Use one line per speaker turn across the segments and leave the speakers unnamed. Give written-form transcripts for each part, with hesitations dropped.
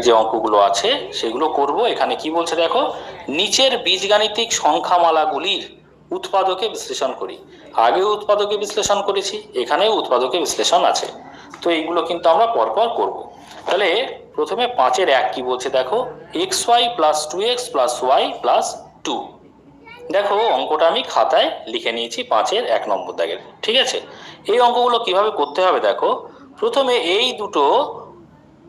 যে অঙ্কগুলো আছে সেগুলো করব। এখানে কি বলছে দেখো, নিচের বীজগাণিতিক সংখ্যামালাগুলির উৎপাদকে বিশ্লেষণ করি। আগেও উৎপাদকে বিশ্লেষণ করেছি, এখানেও উৎপাদকে বিশ্লেষণ আছে। তো এইগুলো কিন্তু আমরা পরপর করব। তাহলে প্রথমে 5-এর 1 কি বলছে দেখো, xy plus 2x plus y plus 2। দেখো অঙ্কটা আমি খাতায় লিখে নিয়েছি 5-এর 1 নম্বর দাগের। ঠিক আছে, এই অঙ্কগুলো কিভাবে করতে হবে দেখো, প্রথমে এই দুটো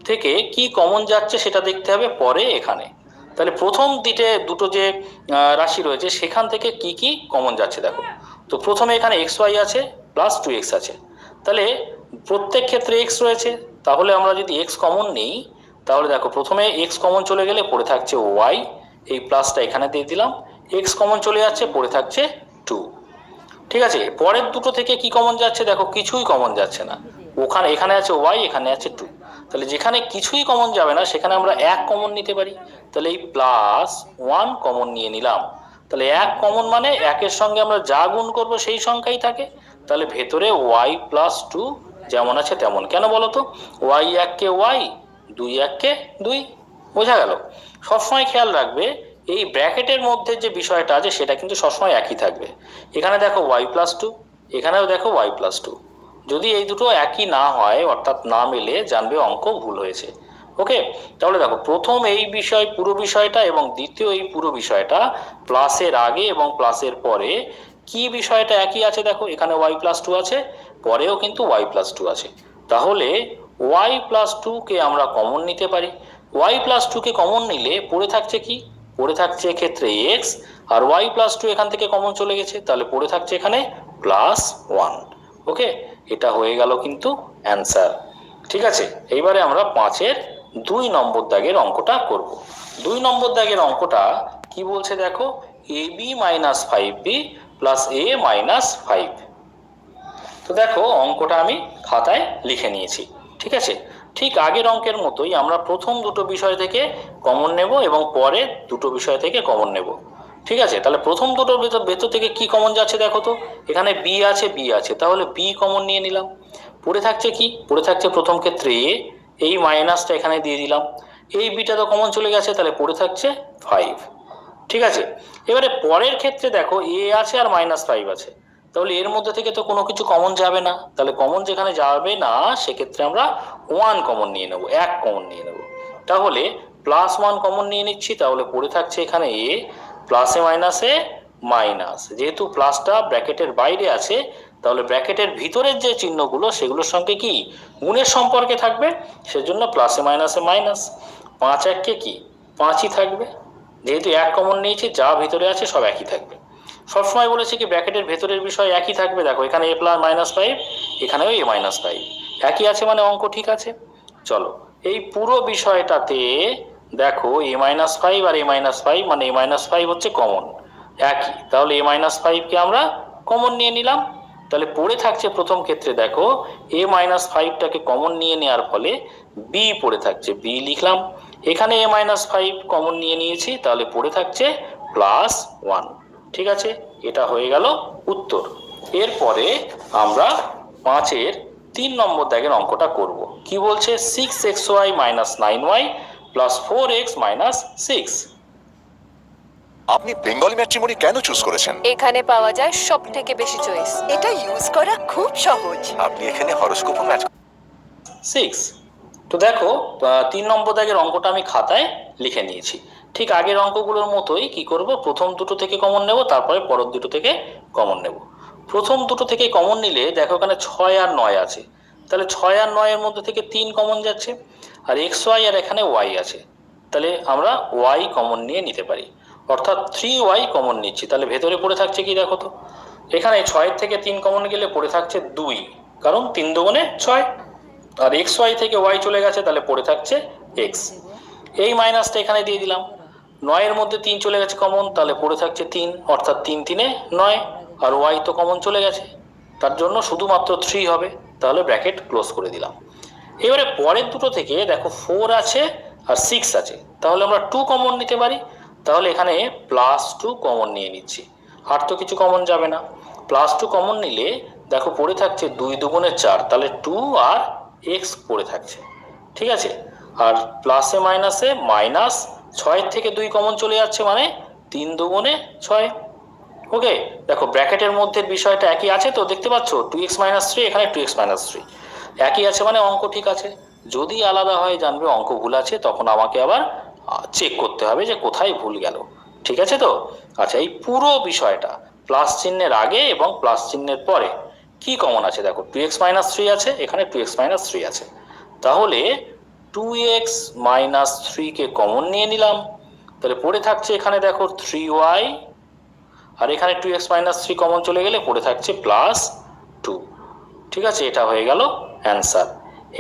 থেকে কি কমন যাচ্ছে সেটা দেখতে হবে পরে এখানে। তাহলে প্রথম দুটো যে রাশি রয়েছে সেখান থেকে কি কি কমন যাচ্ছে দেখো। তো প্রথমে এখানে এক্স ওয়াই আছে প্লাস 2x আছে, তাহলে প্রত্যেক ক্ষেত্রে এক্স রয়েছে, তাহলে আমরা যদি এক্স কমন নিই তাহলে দেখো প্রথমে এক্স কমন চলে গেলে পড়ে থাকছে ওয়াই, এই প্লাসটা এখানে দিয়ে দিলাম, এক্স কমন চলে যাচ্ছে পড়ে থাকছে 2। ঠিক আছে, পরের দুটো থেকে কি কমন যাচ্ছে দেখো, কিছুই কমন যাচ্ছে না, এখানে আছে ওয়াই, এখানে আছে 2। তাহলে যেখানে কিছুই কমন যাবে না সেখানে আমরা 1 কমন নিতে পারি, তাহলে এই +1 কমন নিয়ে নিলাম। তাহলে 1 কমন মানে 1-এর সঙ্গে আমরা যা গুণ করব সেই সংখ্যাই থাকে, তাহলে ভেতরে ওয়াই প্লাস 2 যেমন আছে তেমন। কেন বলো তো, ওয়াই 1-কে ওয়াই, 2-1-কে 2, বোঝা গেল। সবসময় খেয়াল রাখবে এই ব্র্যাকেটের মধ্যে যে বিষয়টা আছে সেটা কিন্তু সবসময় একই থাকবে। এখানে দেখো ওয়াই প্লাস 2, এখানেও দেখো ওয়াই প্লাস 2। যদি এই দুটো একই না হয় অর্থাৎ না মিলে, জানবে অঙ্ক ভুল হয়েছে। ওকে, তাহলে দেখো প্রথম এই পুরো বিষয়টা এবং দ্বিতীয় এই পুরো বিষয়টা, প্লাসের আগে এবং প্লাসের পরে কি বিষয়টা একই আছে দেখো, এখানে ওয়াই প্লাস 2 আছে, পরেও কিন্তু ওয়াই প্লাস 2 আছে। তাহলে ওয়াই প্লাস 2-কে আমরা কমন নিতে পারি। ওয়াই প্লাস 2-কে কমন নিলে পড়ে থাকছে কি, পড়ে থাকছে এক্ষেত্রে এক্স, আর ওয়াই প্লাস 2 এখান থেকে কমন চলে গেছে, তাহলে পড়ে থাকছে এখানে +1। ওকে, এটা হয়ে গেল কিন্তু অ্যান্সার। ঠিক আছে, এইবারে আমরা 5-এর 2 নম্বর দাগের অঙ্কটা করব। 2 নম্বর দাগের অঙ্কটা কি বলছে দেখো, ab minus 5b plus a minus 5। তো দেখো অঙ্কটা আমি খাতায় লিখে নিয়েছি। ঠিক আছে, ঠিক আগের অঙ্কের মতোই আমরা প্রথম দুটো বিষয় থেকে কমন নেব এবং পরে দুটো বিষয় থেকে কমন নেব। ঠিক আছে, তাহলে প্রথম দুটোর ভেতর থেকে কি কমন যাচ্ছে দেখো তো, এখানে বি আছে, তাহলে বি কমন নিয়ে নিলাম। পড়ে থাকছে কি, পড়ে থাকছে প্রথম ক্ষেত্রে এ, এই মাইনাসটা এখানে দিয়ে দিলাম, এই বিটা তো কমন চলে গেছে, তাহলে পড়ে থাকছে 5। ঠিক আছে, এবারে পরের ক্ষেত্রে দেখো এ আছে আর -5 আছে, তাহলে এর মধ্যে থেকে তো কোনো কিছু কমন যাবে না, তাহলে কমন যেখানে যাবে না সেক্ষেত্রে আমরা 1 কমন নিয়ে নেব, 1 কমন নিয়ে নেব। তাহলে +1 কমন নিয়ে নিচ্ছি, তাহলে পড়ে থাকছে এখানে এ, প্লাসে মাইনাসে মাইনাস, যেহেতু প্লাসটা ব্র্যাকেটের বাইরে আছে তাহলে ব্র্যাকেটের ভিতরের যে চিহ্নগুলো সেগুলোর সঙ্গে কি গুণের সম্পর্কে থাকবে, সেজন্য প্লাসে মাইনাসে মাইনাস। 5-1-কে কি 5ই থাকবে, যেহেতু 1 কমন নিয়েছি যা ভিতরে আছে সব একই থাকবে। সবসময় বলেছি কি ব্র্যাকেটের ভেতরের বিষয় একই থাকবে, দেখো এখানে a প্লাস -5, এখানেও a-5 একই আছে, মানে অঙ্ক ঠিক আছে। চলো এই পুরো বিষয়টাতে দেখো a-5 আর a-5 মানে a-5 হচ্ছে কমন একই, তাহলে a-5-কে আমরা কমন নিয়ে নিলাম। তাহলে পড়ে থাকছে প্রথম ক্ষেত্রে দেখো a-5টাকে কমন নিয়ে নেওয়ার ফলে b পড়ে থাকছে, b লিখলাম। এখানে a-5 কমন নিয়ে নিয়েছি, তাহলে পড়ে থাকছে +1। ঠিক আছে, এটা হয়ে গেল উত্তর। এরপরে আমরা 5-এর 3 নম্বর দাগের অঙ্কটা করব। কি বলছে, 6xy minus 9y plus 4x minus 6।
আপনি বেঙ্গলি ম্যাট্রিমনি কেন চুজ করেছেন?
এখানে পাওয়া যায় সব থেকে বেশি চয়েস। এটা ইউজ করা খুব সহজ।
আপনি এখানে হরোস্কোপও ম্যাচ
6। তো দেখো 3 নম্বর দাগের অঙ্কটা আমি খাতায় লিখে নিয়েছি। ঠিক আগের অঙ্কগুলোর মতোই কি করব, প্রথম দুটো থেকে কমন নেব, তারপরে পরের দুটো থেকে কমন নেব। প্রথম দুটো থেকে কমন নিলে দেখো এখানে 6 আর 9 আছে, তাহলে 6 আর 9 এর মধ্যে থেকে 3 কমন যাচ্ছে, আর xy আর এখানে y আছে, তাহলে আমরা y কমন নিয়ে নিতে পারি, অর্থাৎ 3y কমন নিচ্ছি। তাহলে ভেতরে পড়ে থাকছে কি দেখো তো, এখানে 6 থেকে 3 কমন গেলে পড়ে থাকছে 2, কারণ 3 দুগুণে 6, আর xy থেকে y চলে গেছে, তাহলে পড়ে থাকছে x। এই মাইনাসটা এখানে দিয়ে দিলাম, 9-এর মধ্যে 3 চলে গেছে কমন, তাহলে পড়ে থাকছে 3, অর্থাৎ 3-3-এ 9, আর y তো কমন চলে গেছে, তার জন্য শুধুমাত্র 3 হবে, তাহলে ব্র্যাকেট ক্লোজ করে দিলাম। এবারে পরের দুটো থেকে দেখো 4 আছে আর 6 আছে, তাহলে আমরা 2 কমন নিতে পারি, তাহলে এখানে +2 কমন নিয়ে নিচ্ছি, আর তো কিছু কমন যাবে না। +2 কমন নিলে দেখো পড়ে থাকছে 2 দুগুণে 4, তাহলে 2 আর x পড়ে থাকছে। ঠিক আছে, আর প্লাসে মাইনাসে মাইনাস, 6 থেকে 2 কমন চলে যাচ্ছে মানে 3 দুগুণে 6। ওকে, দেখো ব্র্যাকেটের মধ্যে বিষয়টা একই আছে তো, দেখতে পাচ্ছ 2x - 3, এখানে 2x - 3 একই আছে মানে অঙ্ক ঠিক আছে। যদি আলাদা হয় জানবে অঙ্ক ভুল আছে, তখন আমাকে আবার চেক করতে হবে যে কোথায় ভুল গেল। ঠিক আছে তো? আচ্ছা, এই পুরো বিষয়টা প্লাস চিহ্নের আগে এবং প্লাস চিহ্নের পরে কি কমন আছে দেখো, 2x - 3 আছে, এখানে 2x - 3 আছে, তাহলে 2x - 3 কে কমন নিয়ে নিলাম, তাহলে পড়ে থাকছে এখানে দেখো 3y, আর এখানে 2x - 3 কমন চলে গেলে পড়ে থাকছে +2। ঠিক আছে, এটা হয়ে গেল অ্যান্সার।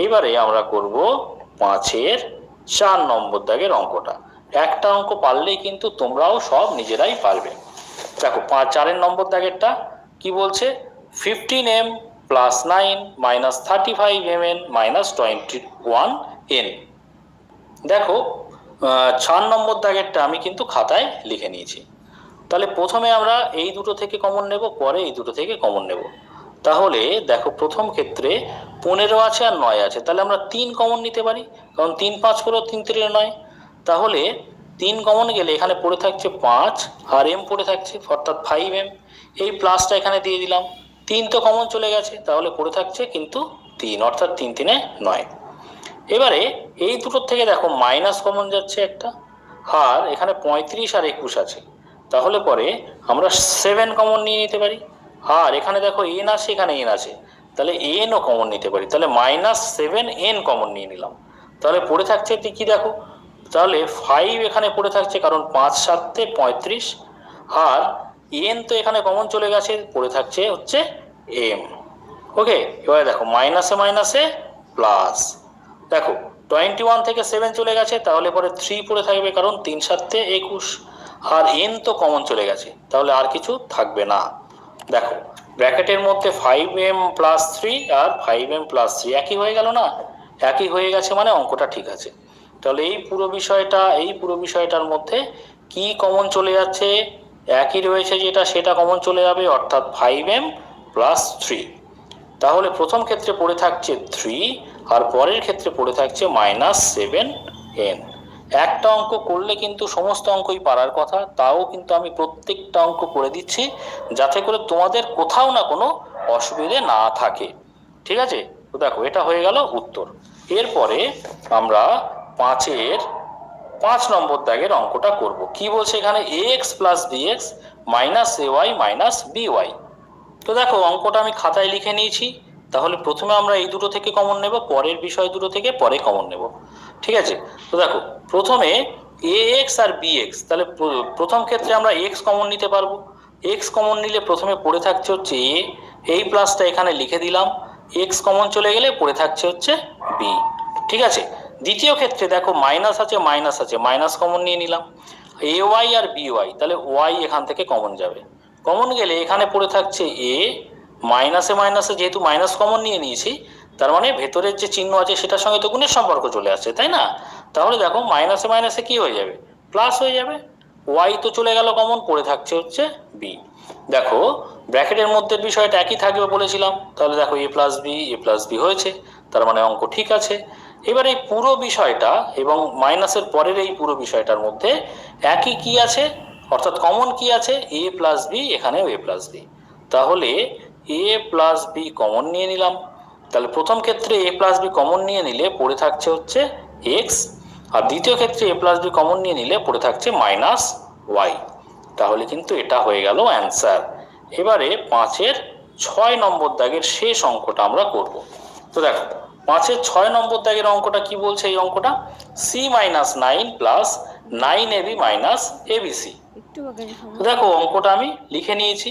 এইবারে আমরা করব 5-এর 4 নম্বর দাগের অঙ্কটা। একটা অঙ্ক পারলেই কিন্তু তোমরাও সব নিজেরাই পারবে। দেখো 4-এর নম্বর দাগেরটা কি বলছে, 15m + 9 - 35mn - 21n। দেখো 4 নম্বর দাগেরটা আমি কিন্তু খাতায় লিখে নিয়েছি। তাহলে প্রথমে আমরা এই দুটো থেকে কমন নেব, পরে এই দুটো থেকে কমন নেব। তাহলে দেখো প্রথম ক্ষেত্রে 15 আছে আর 9 আছে, তাহলে আমরা 3 কমন নিতে পারি, কারণ 3 5 করো 3 3 9। তাহলে 3 কমন গেলে এখানে পড়ে থাকছে 5 আর m পড়ে থাকছে অর্থাৎ 5m। এই প্লাসটা এখানে দিয়ে দিলাম, 3 তো কমন চলে গেছে, তাহলে পড়ে থাকছে কিন্তু 3 অর্থাৎ 3 3 9। এবারে এই দুটোর থেকে দেখো মাইনাস কমন যাচ্ছে একটা, আর এখানে 35 আর 21 আছে, তাহলে পরে আমরা 7 কমন নিয়ে নিতে পারি। আর এখানে দেখো n আছে, এখানে n আছে, তাহলে nও কমন নিতে পারি, তাহলে -7n কমন নিয়ে নিলাম। তাহলে পড়ে থাকছে কি দেখো, তাহলে 5 এখানে পড়ে থাকছে, কারণ 5 7 35, আর n তো এখানে কমন চলে গেছে, পড়ে থাকছে হচ্ছে m। ওকে, এবারে দেখো মাইনাসে মাইনাসে প্লাস, দেখো 21 থেকে 7 চলে গেছে, তাহলে পরে 3 পড়ে থাকবে, কারণ 3 7 21, আর n তো কমন চলে গেছে, তাহলে আর কিছু থাকবে না। দেখো ব্র্যাকেটের মধ্যে 5m + 3 আর 5m + 3 একই হয়ে গেল না, একই হয়ে গেছে মানে অঙ্কটা ঠিক আছে। তাহলে এই পুরো বিষয়টার মধ্যে কি কমন চলে যাচ্ছে, একই রয়েছে যেটা সেটা কমন চলে যাবে, অর্থাৎ 5m + 3। তাহলে প্রথম ক্ষেত্রে পড়ে থাকছে 3 আর পরের ক্ষেত্রে পড়ে থাকছে -7n। একটা অঙ্ক করলে কিন্তু সমস্ত অঙ্কই পারার কথা, তাও কিন্তু আমি প্রত্যেকটা অঙ্ক করে দিচ্ছি যাতে করে তোমাদের কোথাও না কোনো অসুবিধে না থাকে। ঠিক আছে, তো দেখো এটা হয়ে গেল উত্তর। এরপরে আমরা 5-এর 5 নম্বর দাগের অঙ্কটা করব। কি বলছে এখানে, ax + bx - ay - by। তো দেখো অঙ্কটা আমি খাতায় লিখে নিয়েছি, তাহলে প্রথমে আমরা এই দুটো থেকে কমন নেব, পরের বিষয় দুটো থেকে পরে কমন নেব। ঠিক আছে, তো দেখো প্রথমে ax আর bx, তাহলে প্রথম ক্ষেত্রে আমরা x কমন নিতে পারবো। x কমন নিলে প্রথমে পড়ে থাকছে হচ্ছে a, এই প্লাসটা এখানে লিখে দিলাম, x কমন চলে গেলে পড়ে থাকছে হচ্ছে b। ঠিক আছে, দ্বিতীয় ক্ষেত্রে দেখো মাইনাস আছে, মাইনাস কমন নিয়ে নিলাম, ay আর by, তাহলে y এখান থেকে কমন যাবে, কমন গেলে এখানে পড়ে থাকছে a, মাইনাসে মাইনাসে যেহেতু মাইনাস কমন নিয়ে নিয়েছি, তার মানে ভেতরের যে চিহ্ন আছে সেটার সঙ্গে তো গুণের সম্পর্ক চলে আসছে, তাই না? তাহলে দেখো মাইনাসে মাইনাসে কি হয়ে যাবে, প্লাস হয়ে যাবে, y তো চলে গেল কমন, পড়ে থাকছে হচ্ছে b। দেখো ব্র্যাকেটের মধ্যে বিষয়টা একই থাকবে বলেছিলাম, তাহলে দেখো a + b হয়েছে, তার মানে অঙ্ক ঠিক আছে। এবার এই পুরো বিষয়টা এবং মাইনাসের পরের এই পুরো বিষয়টার মধ্যে একই কি আছে, অর্থাৎ কমন কি আছে, a + b, এখানেও a + b, তাহলে a + b কমন নিয়ে নিলাম। তাহলে প্রথম ক্ষেত্রে a + b কমন নিয়ে নিলে পড়ে থাকছে হচ্ছে x, আর দ্বিতীয় ক্ষেত্রে a + b কমন নিয়ে নিলে পড়ে থাকছে -y। তাহলে কিন্তু এটা হয়ে গেল অ্যান্সার। এবারে 5-এর 6 নম্বর দাগের শেষ অঙ্কটা আমরা করব। তো দেখো 5-এর 6 নম্বর দাগের অঙ্কটা কি বলছে, এই অঙ্কটা c - 9 + 9ab - abc। তো দেখো অঙ্কটা আমি লিখে নিয়েছি।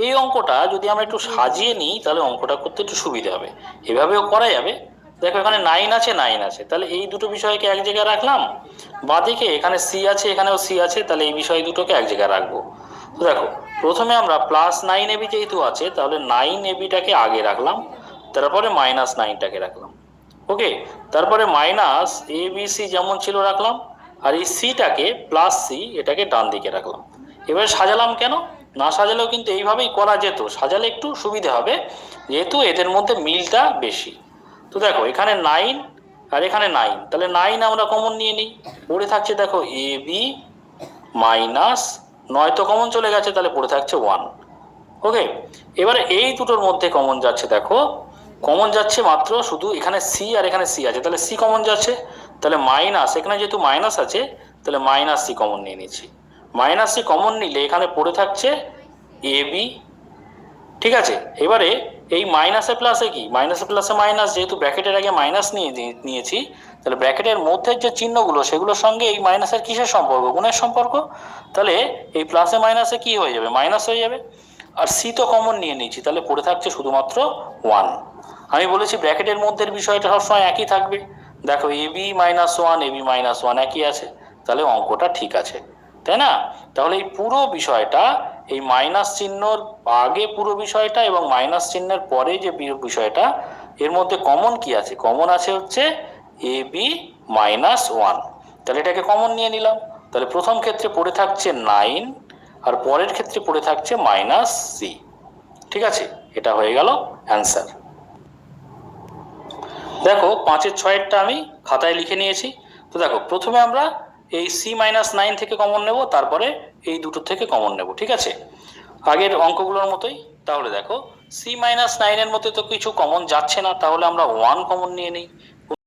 এই অঙ্কটা যদি আমরা একটু সাজিয়ে নিই তাহলে অঙ্কটা করতে একটু সুবিধা হবে, এভাবেও করা যাবে। দেখো এখানে 9 আছে, 9 আছে, তাহলে এই দুটো বিষয়কে এক জায়গায় রাখলাম, বাঁদিকে এখানে c আছে, এখানেও c আছে, তাহলে এই বিষয় দুটোকে এক জায়গায় রাখবো। তো দেখো প্রথমে আমরা +9ab যেহেতু আছে, তাহলে 9abটাকে আগে রাখলাম, তারপরে -9টাকে রাখলাম। ওকে, তারপরে -abc যেমন ছিল রাখলাম, আর এই সিটাকে +c এটাকে ডান দিকে রাখলাম। এবার সাজালাম কেন, না সাজালেও কিন্তু এইভাবেই করা যেত, সাজালে একটু সুবিধা হবে যেহেতু এদের মধ্যে মিলটা বেশি। তো দেখো এখানে 9 আর এখানে 9, তাহলে 9 আমরা কমন নিয়ে নিই। পড়ে থাকছে দেখো এ বি মাইনাস 9 তো কমন চলে গেছে, তাহলে পড়ে থাকছে 1। ওকে, এবারে এই দুটোর মধ্যে কমন যাচ্ছে, দেখো কমন যাচ্ছে মাত্র শুধু এখানে সি আর এখানে সি আছে, তাহলে সি কমন যাচ্ছে, তাহলে মাইনাস, এখানে যেহেতু মাইনাস আছে তাহলে মাইনাস সি কমন নিয়ে নিচ্ছি। মাইনাস সি কমন নিলে এখানে পড়ে থাকছে এ বি। ঠিক আছে, এবারে এই মাইনাসে প্লাসে কি, মাইনাসে প্লাসে মাইনাস, যেহেতু ব্র্যাকেটের আগে মাইনাস নিয়েছি, তাহলে ব্র্যাকেটের মধ্যে যে চিহ্নগুলো সেগুলোর সঙ্গে এই মাইনাসের কিসের সম্পর্ক, গুণের সম্পর্ক, তাহলে এই প্লাসে মাইনাসে কি হয়ে যাবে, মাইনাস হয়ে যাবে। আর সি তো কমন নিয়ে নিয়েছি, তাহলে পড়ে থাকছে শুধুমাত্র 1। আমি বলেছি ব্র্যাকেটের মধ্যের বিষয়টা সবসময় একই থাকবে। দেখো A B minus 1, A B minus 1 একই আছে, তাহলে অঙ্কটা ঠিক আছে, তাই না? তাহলে এই পুরো বিষয়টা, এই মাইনাস চিহ্নর আগে পুরো বিষয়টা এবং মাইনাস চিহ্নের পরে যে বিষয়টা, এর মধ্যে কমন কি আছে, কমন আছে হচ্ছে এ বি মাইনাস 1। তাহলে এটাকে কমন নিয়ে নিলাম, তাহলে প্রথম ক্ষেত্রে পড়ে থাকছে 9 আর পরের ক্ষেত্রে পড়ে থাকছে মাইনাস সি। ঠিক আছে, এটা হয়ে গেল অ্যান্সার। দেখো 5-এর 6-এরটা আমি খাতায় লিখে নিয়েছি। তো দেখো প্রথমে আমরা এই C-9 থেকে কমন নেব, তারপরে এই দুটো থেকে কমন নেব। ঠিক আছে, আগের অঙ্কগুলোর মতোই। তাহলে দেখো C-9 এর মধ্যে তো কিছু কমন যাচ্ছে না, তাহলে আমরা 1 কমন নিয়ে নিই।